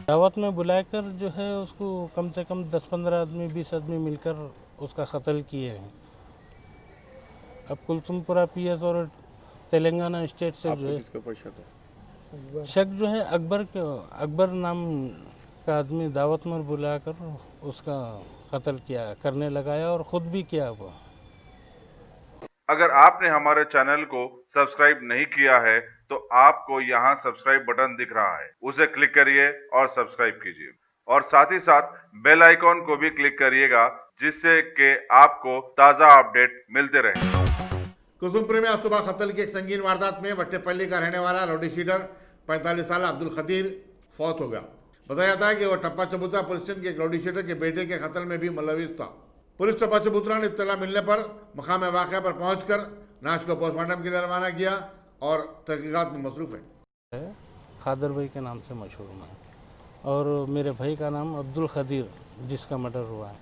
دعوت میں بلا کر جو ہے اس کو کم سے کم 10-15 آدمی 20 آدمی مل کر اس کا قتل کیے ہیں. اب کلثوم پورہ پی ایس اور تلنگانہ اسٹیٹ سے جو ہے کس کے اوپر شک ہے؟ شک جو ہے اکبر نام کا آدمی دعوت میں بلا کر اس کا قتل کیا کرنے لگایا اور خود بھی کیا ہوا. اگر آپ نے ہمارے چینل کو سبسکرائب نہیں کیا ہے تو آپ کو یہاں سبسکرائب بٹن دکھ رہا ہے، اسے کلک کریے اور سبسکرائب کیجیے، اور ساتھ ہی ساتھ بیل آئیکن کو بھی کلک کریے گا جس سے کہ آپ کو تازہ اپڈیٹ ملتے رہیں. کلثوم پوری میں آج صبح قتل کی ایک سنگین واردات میں وٹے پلی کا رہنے والا راؤڈی شیٹر 45 سالہ عبد القدیر فوت ہو گیا. بتایا جاتا ہے کہ وہ ٹپا چبوترا پولیس اسٹیشن کے ایک راؤڈی شیٹر کے بیٹے کے قتل میں بھی ملوث تھا. پولیس ٹپا چبوترا نے اطلاع ملنے پر مقام واقعہ پر پہنچ کر لاش کو پوسٹ مارٹم کے لیے روانہ کیا اور تحقیقات میں مصروف ہے. خادر بھائی کے نام سے مشہور ہے اور میرے بھائی کا نام عبد القدیر جس کا مرڈر ہوا ہے،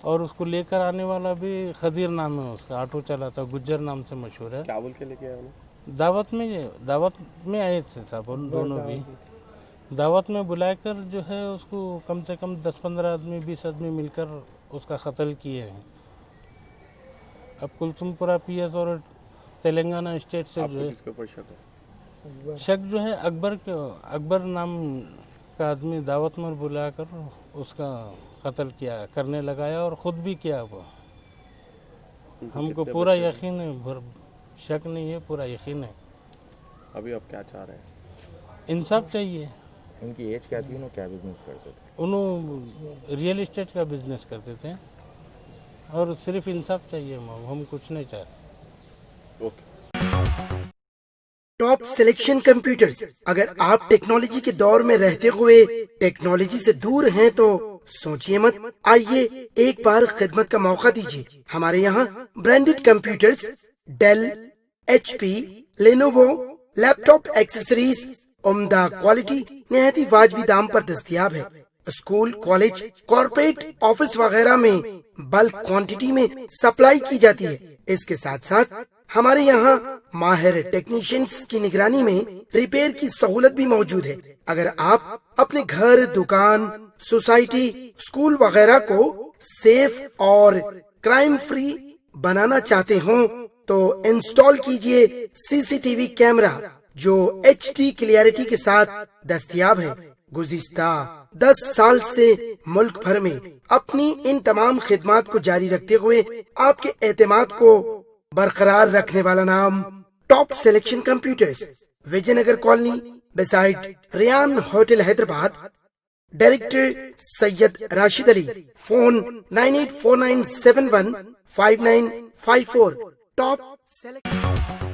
اور اس کو لے کر آنے والا بھی خدیر نام ہے، اس کا آٹو چلاتا گجر نام سے مشہور ہے. کیا بول کے لے کے آئے دعوت میں آئے تھے صاحب دونوں بھی. دعوت میں بلا کر جو ہے اس کو کم سے کم 10-15 آدمی 20 آدمی مل کر اس کا قتل کیے ہیں. اب کلثوم پورہ پی ایس اور تلنگانہ اسٹیٹ سے جو ہے کس کے اوپر شک ہے؟ شک جو ہے اکبر نام کا آدمی دعوت میں بلا کر اس کا قتل کیا کرنے لگایا اور خود بھی کیا ہوا. ہم کو پورا یقین ہے، شک نہیں ہے، پورا یقین ہے. ابھی آپ کیا چاہ رہے ہیں؟ انصاف چاہیے. ان کی ایج کیا تھی؟ انہوں کیا بزنس کرتے تھے؟ انہوں ریئل اسٹیٹ کا بزنس کرتے تھے اور صرف انصاف چاہیے، ہم کچھ نہیں چاہتے. Top selection computers. اگر آپ ٹیکنالوجی کے دور میں رہتے ہوئے ٹیکنالوجی سے دور ہیں تو سوچئے مت، آئیے ایک بار خدمت کا موقع دیجیے. ہمارے یہاں branded computers Dell, H P, Lenovo, laptop accessories عمدہ کوالٹی نہایت ہی واجبی دام پر دستیاب ہے. اسکول، کالج، کارپوریٹ آفس وغیرہ میں بلک کوانٹٹی میں سپلائی کی جاتی ہے. اس کے ساتھ ساتھ ہمارے یہاں ماہر ٹیکنیشینز کی نگرانی میں ریپیئر کی سہولت بھی موجود ہے. اگر آپ اپنے گھر، دکان، سوسائٹی، اسکول وغیرہ کو سیف اور کرائم فری بنانا چاہتے ہوں تو انسٹال کیجئے سی سی ٹی وی کیمرہ جو ایچ ڈی کلیئرٹی کے ساتھ دستیاب ہے. گزشتہ 10 سال سے ملک بھر میں اپنی ان تمام خدمات کو جاری رکھتے ہوئے آپ کے اعتماد کو برقرار رکھنے والا نام top selection computers, Vijay Nagar colony beside Ryan hotel Hyderabad. Director Syed Rashid Ali. Phone 9849715954. Top selection